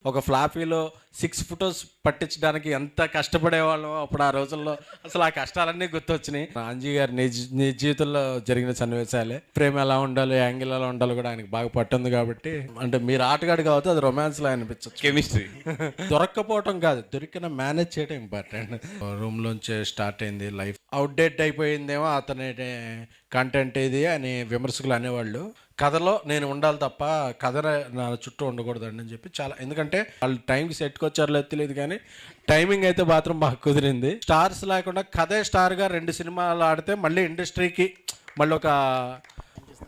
ఒక ఫ్లాఫీలో 6 ఫోటోస్ పట్టించడానికి ఎంత కష్టపడేవాళ్ళమో అప్పుడు ఆ రోజుల్లో. అసలు ఆ కష్టాలన్నీ గుర్తొచ్చినాయి. అంజీ గారి నిజ జీవితంలో జరిగిన సన్నివేశాలే. ఫ్రేమ్ ఎలా ఉండాలి, యాంగిల్ ఎలా ఉండాలో కూడా ఆయనకి బాగా పట్టుంది కాబట్టి, అంటే మీరు ఆటగాడు కాబట్టి అది రొమాన్స్లో అనిపించచ్చు. కెమిస్ట్రీ దొరక్కపోవటం కాదు, దొరికిన మేనేజ్ చేయడం ఇంపార్టెంట్. రూమ్లోంచి స్టార్ట్ అయింది లైఫ్. అవుట్డేట్ అయిపోయిందేమో అతని కంటెంట్ ఇది అని విమర్శకులు అనేవాళ్ళు. కథలో నేను ఉండాలి తప్ప కథ నా చుట్టూ ఉండకూడదండి అని చెప్పి చాలా, ఎందుకంటే వాళ్ళు టైంకి సెట్కి వచ్చారో లేదు తెలియదు కానీ టైమింగ్ అయితే మాత్రం బాగా కుదిరింది. స్టార్స్ లేకుండా కథే స్టార్గా 2 సినిమాలు ఆడితే మళ్ళీ ఇండస్ట్రీకి మళ్ళీ ఒక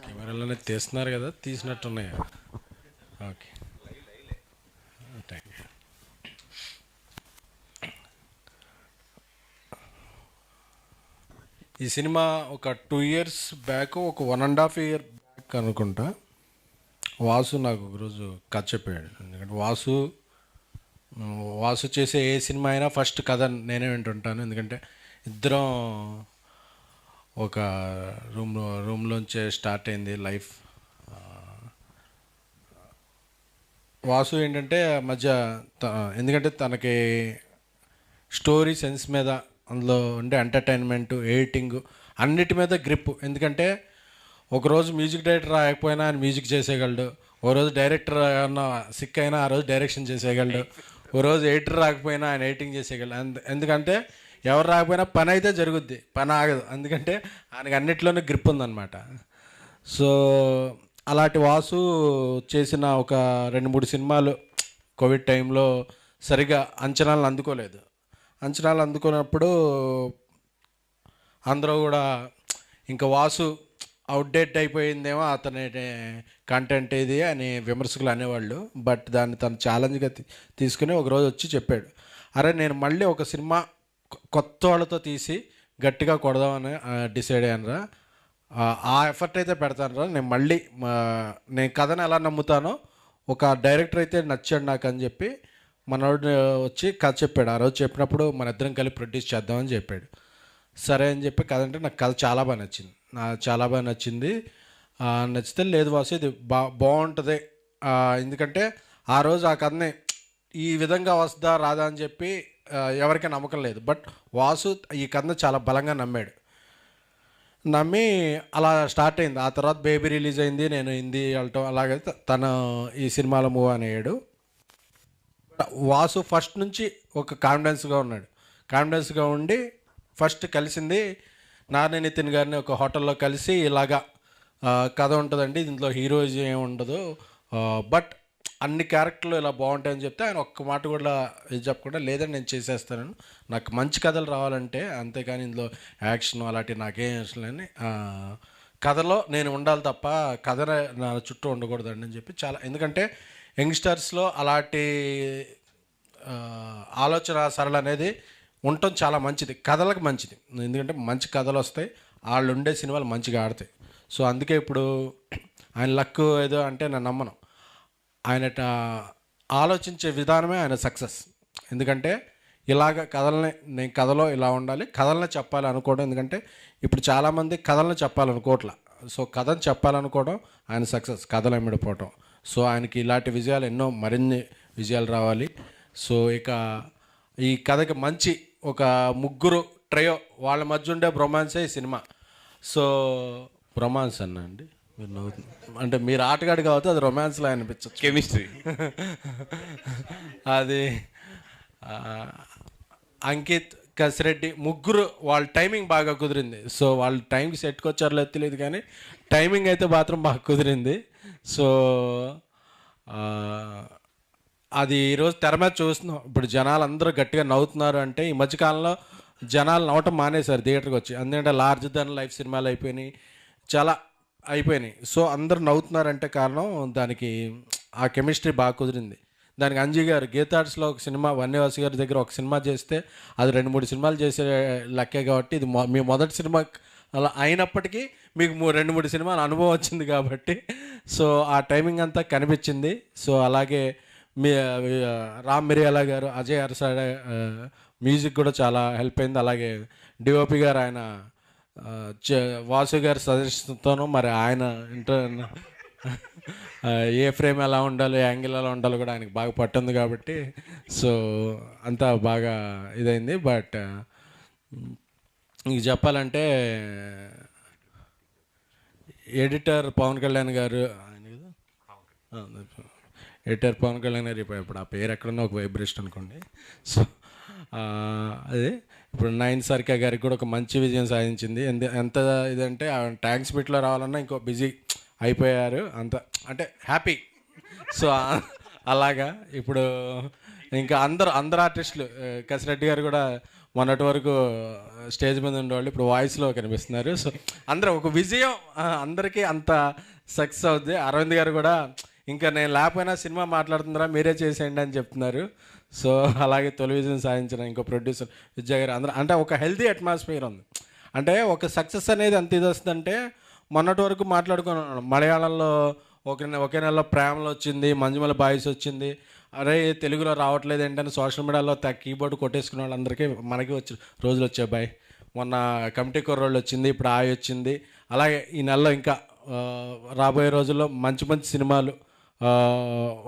కెమెరాలోనే తీస్తున్నారు కదా, తీసినట్టున్నాయి. Okay, thank you. ఈ సినిమా ఒక 2 years బ్యాక్, ఒక 1.5 year బ్యాక్ అనుకుంటా, వాసు నాకు ఒకరోజు కథ చెప్పాడు. ఎందుకంటే వాసు చేసే ఏ సినిమా అయినా ఫస్ట్ కథ నేనే వింటుంటాను. ఎందుకంటే ఇద్దరం ఒక రూమ్లోంచే స్టార్ట్ అయింది లైఫ్. వాసు ఏంటంటే మధ్య ఎందుకంటే తనకి స్టోరీ సెన్స్ మీద, అందులో ఉండే ఎంటర్టైన్మెంట్, ఎడిటింగ్ అన్నిటి మీద గ్రిప్. ఎందుకంటే ఒకరోజు మ్యూజిక్ డైరెక్టర్ రాకపోయినా ఆయన మ్యూజిక్ చేసేయగలడు, ఓ రోజు డైరెక్టర్ ఏమన్నా సిక్ అయినా ఆ రోజు డైరెక్షన్ చేసేయగలడు, ఓ రోజు ఎడిటర్ రాకపోయినా ఆయన ఎడిటింగ్ చేసేయగలడు. ఎందుకంటే ఎవరు రాకపోయినా పని అయితే జరుగుద్ది, పని ఆగదు. ఎందుకంటే ఆయనకి అన్నిట్లోనే గ్రిప్ ఉందన్నమాట. సో అలాంటి వాసు చేసిన ఒక 2-3 సినిమాలు కోవిడ్ టైంలో సరిగా అంచనాలను అందుకోలేదు. అంచనాలు అందుకున్నప్పుడు అందరూ కూడా ఇంకా వాసు అవుట్డేట్ అయిపోయిందేమో అతని కంటెంట్ ఇది అని విమర్శకులు అనేవాళ్ళు. బట్ దాన్ని తను ఛాలెంజ్గా తీసుకుని ఒకరోజు వచ్చి చెప్పాడు, అరే నేను మళ్ళీ ఒక సినిమా కొత్త వాళ్ళతో తీసి గట్టిగా కొడదామని డిసైడ్ అయ్యానురా, ఆ ఎఫర్ట్ అయితే పెడతానురా. నేను కథను ఎలా నమ్ముతానో ఒక డైరెక్టర్ అయితే నచ్చాడు నాకు అని చెప్పి మనోడు వచ్చి కథ చెప్పాడు. ఆ రోజు చెప్పినప్పుడు మన ఇద్దరం కలిపి ప్రొడ్యూస్ చేద్దామని చెప్పాడు. సరే అని చెప్పి కథ అంటే నాకు కథ చాలా బాగా నచ్చింది. నచ్చితే లేదు వాసు ఇది బాగుంటుంది, ఎందుకంటే ఆ రోజు ఆ కథని ఈ విధంగా వస్తుందా రాదా అని చెప్పి ఎవరికీ నమ్మకం లేదు. బట్ వాసు ఈ కథను చాలా బలంగా నమ్మి అలా స్టార్ట్ అయింది. ఆ తర్వాత బేబీ రిలీజ్ అయింది, నేను హిందీ వెళ్ళటం, అలాగే తను ఈ సినిమాలో మూవ్ అయ్యాడు. వాసు ఫస్ట్ నుంచి ఒక కాన్ఫిడెన్స్గా ఉండి ఫస్ట్ కలిసింది నాని నితిన్ గారిని ఒక హోటల్లో కలిసి, ఇలాగా కథ ఉంటుందండి, దీంట్లో హీరోయిజం ఏమి ఉండదు, బట్ అన్ని క్యారెక్టర్లు ఇలా బాగుంటాయని చెప్తే ఆయన ఒక్క మాట కూడా ఇది చెప్పకుండా లేదని నేను చేసేస్తాను, నాకు మంచి కథలు రావాలంటే, అంతేకాని ఇందులో యాక్షన్ అలాంటివి నాకేం ఇష్టం లేని, కథలో నేను ఉండాలి తప్ప కథ నా చుట్టూ ఉండకూడదండి అని చెప్పి చాలా, ఎందుకంటే యంగ్స్టర్స్లో అలాంటి ఆలోచన సరళ అనేది ఉండటం చాలా మంచిది, కథలకు మంచిది. ఎందుకంటే మంచి కథలు వస్తాయి, వాళ్ళు ఉండే సినిమాలు మంచిగా ఆడతాయి. సో అందుకే ఇప్పుడు ఆయన లక్ ఏదో అంటే నేను నమ్మను, ఆయన ఆలోచించే విధానమే ఆయన సక్సెస్. ఎందుకంటే ఇలాగ నేను కథలో ఇలా ఉండాలి, కథలనే చెప్పాలి అనుకోవడం. ఎందుకంటే ఇప్పుడు చాలామంది కథలను చెప్పాలనుకోవట్లా, సో కథను చెప్పాలనుకోవడం ఆయన సక్సెస్, కథలు ఎమ్మిడిపోవటం. సో ఆయనకి ఇలాంటి విజయాలు ఎన్నో, మరిన్ని విజయాలు రావాలి. సో ఇక ఈ కథకి మంచి ఒక 3 ట్రయో వాళ్ళ మధ్య ఉండే బ్రొమాన్సే ఈ సినిమా. సో రొమాన్స్ అన్నా అండి, అంటే మీరు ఆటగాడు కాబట్టి అది రొమాన్స్లో అనిపించచ్చు. కెమిస్ట్రీ అది అంకిత్, కసిరెడ్డి ముగ్గురు వాళ్ళ టైమింగ్ బాగా కుదిరింది. సో వాళ్ళు టైంకి సెట్కి వచ్చారో లేదు తెలియదు కానీ టైమింగ్ అయితే మాత్రం బాగా కుదిరింది. సో అది ఈరోజు తెర మీద చూస్తున్నాం. ఇప్పుడు జనాలు అందరూ గట్టిగా నవ్వుతున్నారు అంటే ఈ మధ్యకాలంలో జనాలు నవ్వటం మానేశారు థియేటర్కి వచ్చి. ఎందుకంటే లార్జ్ దెన్ లైఫ్ సినిమాలు చాలా అయిపోయినాయి. సో అందరూ నవ్వుతున్నారంటే కారణం దానికి ఆ కెమిస్ట్రీ బాగా కుదిరింది. దానికి అంజీ గారు గీతార్ట్స్లో ఒక సినిమా, వన్యవాసి గారి దగ్గర ఒక సినిమా చేస్తే అది 2-3 సినిమాలు చేసే లెక్కే కాబట్టి ఇది మీ మొదటి సినిమా అలా అయినప్పటికీ మీకు 2-3 సినిమాల అనుభవం వచ్చింది కాబట్టి సో ఆ టైమింగ్ అంతా కనిపించింది. సో అలాగే రామ్ మిరియాల గారు, అజయ్ అరసాడ మ్యూజిక్ కూడా చాలా హెల్ప్ అయింది. అలాగే డిఓపి గారు ఆయన వాసు గారి సజెషన్తోనూ మరి ఆయన ఏ ఫ్రేమ్ ఎలా ఉండాలో, యాంగిల్ ఎలా ఉండాలో కూడా ఆయనకి బాగా పట్టుంది కాబట్టి సో అంతా బాగా ఇదైంది. బట్ ఇంక చెప్పాలంటే ఎడిటర్ పవన్ కళ్యాణ్ గారు, ఆయన కదా ఎడిటర్ పవన్ కళ్యాణ్ గారు, ఇప్పుడు ఆ పేరు ఎక్కడున్నా ఒక వైబ్రేషన్ అనుకోండి. సో అదే ఇప్పుడు నైన్ సర్కా గారికి కూడా ఒక మంచి విజయం సాధించింది. ఎంత ఇదంటే ట్యాంక్స్ మీట్లో రావాలన్నా ఇంకో బిజీ అయిపోయారు అంత, అంటే హ్యాపీ. సో అలాగా ఇప్పుడు ఇంకా అందరు ఆర్టిస్టులు, కసిరెడ్డి గారు కూడా మొన్నటి వరకు స్టేజ్ మీద ఉండేవాళ్ళు ఇప్పుడు వాయిస్లో కనిపిస్తున్నారు. సో అందరూ ఒక విజయం, అందరికీ అంత సక్సెస్ అవుద్ది. అరవింద్ గారు కూడా ఇంకా నేను లేకపోయినా సినిమా మాట్లాడుతుందిరా మీరే చేసేయండి అని చెప్తున్నారు. సో అలాగే తొలి విజయం సాధించిన ఇంకో ప్రొడ్యూసర్ విజయ్ గారు, అందరూ అంటే ఒక హెల్తీ అట్మాస్ఫియర్ ఉంది. అంటే ఒక సక్సెస్ అనేది ఎంత ఇది వస్తుందంటే మొన్నటి వరకు మాట్లాడుకున్నాను, మలయాళంలో ఒకే నెలలో ప్రేమలో వచ్చింది, మంజుమల బాయ్స్ వచ్చింది, అరే తెలుగులో రావట్లేదు ఏంటని సోషల్ మీడియాలో కీబోర్డ్ కొట్టేసుకునే వాళ్ళందరికీ మనకి రోజులు వచ్చాయి బాయ్. మొన్న కమిటీ కుర్రోళ్ళు వచ్చింది, ఇప్పుడు ఆయి వచ్చింది. అలాగే ఈ నెలలో ఇంకా రాబోయే రోజుల్లో మంచి మంచి సినిమాలు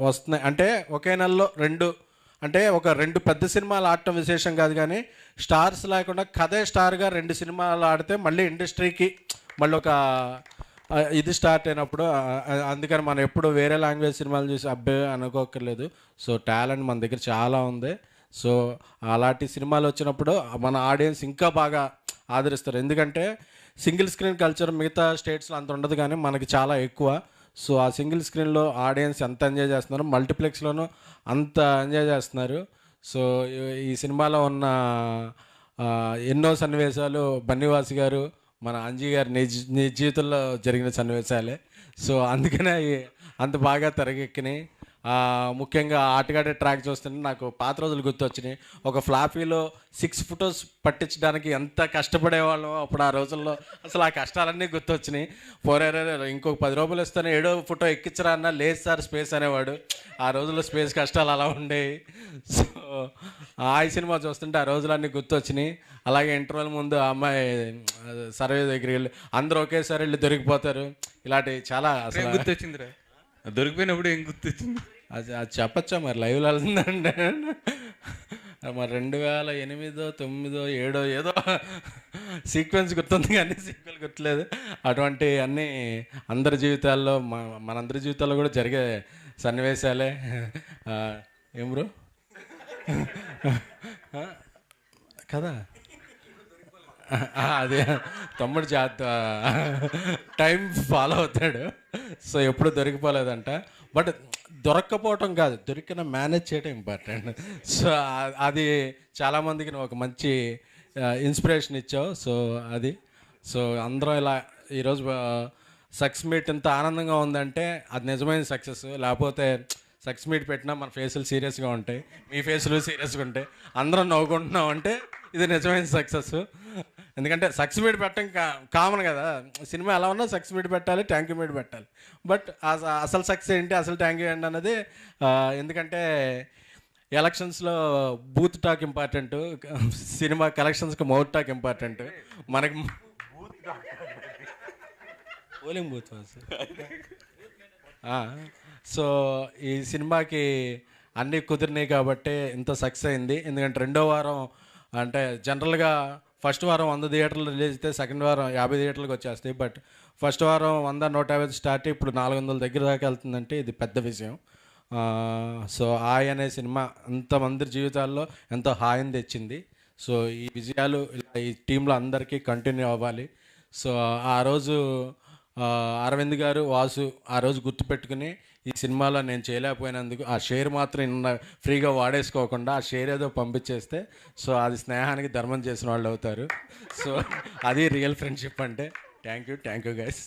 వస్తున్నాయి. అంటే ఒకే నెలలో రెండు పెద్ద సినిమాలు ఆడటం విశేషం కాదు, కానీ స్టార్స్ లేకుండా కథే స్టార్గా 2 సినిమాలు ఆడితే మళ్ళీ ఇండస్ట్రీకి మళ్ళీ ఒక ఇది స్టార్ట్ అయినప్పుడు, అందుకని మనం ఎప్పుడు వేరే లాంగ్వేజ్ సినిమాలు చూసి అబ్బే అనుకోకర్లేదు. సో టాలెంట్ మన దగ్గర చాలా ఉంది. సో అలాంటి సినిమాలు వచ్చినప్పుడు మన ఆడియన్స్ ఇంకా బాగా ఆదరిస్తారు. ఎందుకంటే సింగిల్ స్క్రీన్ కల్చర్ మిగతా స్టేట్స్లో అంత ఉండదు, కానీ మనకి చాలా ఎక్కువ. సో ఆ సింగిల్ స్క్రీన్లో ఆడియన్స్ ఎంత ఎంజాయ్ చేస్తున్నారు, మల్టీప్లెక్స్లోనూ అంత ఎంజాయ్ చేస్తున్నారు. సో ఈ సినిమాలో ఉన్న ఎన్నో సన్నివేశాలు బన్నీవాసి గారు, మన అంజీ గారి నిజ జీవితంలో జరిగిన సన్నివేశాలే. సో అందుకనే అంత బాగా తెరకెక్కినాయి. ముఖ్యంగా ఆటగాడే ట్రాక్ చూస్తుంటే నాకు పాత రోజులు గుర్తొచ్చినాయి. ఒక ఫ్లాపీలో 6 ఫొటోస్ పట్టించడానికి ఎంత కష్టపడేవాళ్ళం అప్పుడు ఆ రోజుల్లో. అసలు ఆ కష్టాలన్నీ గుర్తొచ్చినాయి. ఇంకొక 10 రూపాయలు ఇస్తాను 7వ ఫోటో ఎక్కించరా అన్న, లేదు సార్ స్పేస్ అనేవాడు. ఆ రోజుల్లో స్పేస్ కష్టాలు అలా ఉండేవి. సో ఆ సినిమా చూస్తుంటే ఆ రోజులన్నీ గుర్తొచ్చినాయి. అలాగే ఇంటర్వెల్ ముందు ఆ అమ్మాయి సర్వే దగ్గరికి వెళ్ళి అందరూ ఒకేసారి వెళ్ళి దొరికిపోతారు. ఇలాంటివి చాలా అసలు గుర్తొచ్చిందిరా, దొరికిపోయినప్పుడు ఏం గుర్తొచ్చింది అది చెప్పచ్చా మరి లైవ్లో వెళ్తుందంటే. మరి 2008, 2009, 2007 ఏదో సీక్వెన్స్ గుర్తుంది కానీ సీక్వెల్ గుర్తులేదు. అటువంటి అన్నీ అందరి జీవితాల్లో మనందరి జీవితాల్లో కూడా జరిగే సన్నివేశాలే. ఏం బ్రో కదా, అదే తమ్ముడు టైం ఫాలో అవుతాడు. సో ఎప్పుడు దొరికిపోలేదంట. బట్ దొరక్కపోవటం కాదు, దొరికిన మేనేజ్ చేయడం ఇంపార్టెంట్. సో అది చాలామందికి నువ్వు ఒక మంచి ఇన్స్పిరేషన్ ఇచ్చావు. సో అందరం ఇలా ఈరోజు సక్సెస్ మీట్ ఇంత ఆనందంగా ఉందంటే అది నిజమైన సక్సెస్. లేకపోతే సక్సెస్ మీట్ పెట్టినా మన ఫేసులు సీరియస్గా ఉంటాయి, మీ ఫేసులు సీరియస్గా ఉంటాయి, అందరం నవ్వుకుంటున్నాం అంటే ఇది నిజమైన సక్సెస్. ఎందుకంటే సక్సెస్ మీట్ పెట్టడం కామన్ కదా, సినిమా ఎలా ఉన్నా సక్సెస్ మీట్ పెట్టాలి, థ్యాంక్ యూ మీట్ పెట్టాలి. బట్ అసలు సక్సెస్ ఏంటి, అసలు థ్యాంక్ యూ ఏంటి అన్నది, ఎందుకంటే ఎలక్షన్స్లో బూత్ టాక్ ఇంపార్టెంట్, సినిమా కలెక్షన్స్కి మౌత్ టాక్ ఇంపార్టెంట్. మనకి పోలింగ్ బూత్. సో ఈ సినిమాకి అన్నీ కుదిరినాయి కాబట్టి ఇంత సక్సెస్ అయింది. ఎందుకంటే 2వ వారం అంటే జనరల్గా ఫస్ట్ వారం 100 థియేటర్లు రిలీజ్ అయితే సెకండ్ వారం 50 థియేటర్లకు వచ్చేస్తాయి. బట్ ఫస్ట్ వారం 100, 150 స్టార్ట్ ఇప్పుడు 400 దగ్గర దాకా వెళ్తుందంటే ఇది పెద్ద విషయం. సో హాయ్ అనే సినిమా అంతమంది జీవితాల్లో ఎంతో హాయిని తెచ్చింది. సో ఈ విజయాలు ఈ టీంలో అందరికీ కంటిన్యూ అవ్వాలి. సో ఆ రోజు అరవింద్ గారు, వాసు ఆ రోజు గుర్తుపెట్టుకుని ఈ సినిమాలో నేను చేయలేకపోయినందుకు ఆ షేర్ మాత్రం ఫ్రీగా వాడేసుకోకుండా ఆ షేర్ ఏదో పంపించేస్తే సో అది స్నేహానికి ధర్మం చేసిన వాళ్ళు అవుతారు. సో అది రియల్ ఫ్రెండ్షిప్ అంటే. Thank you guys.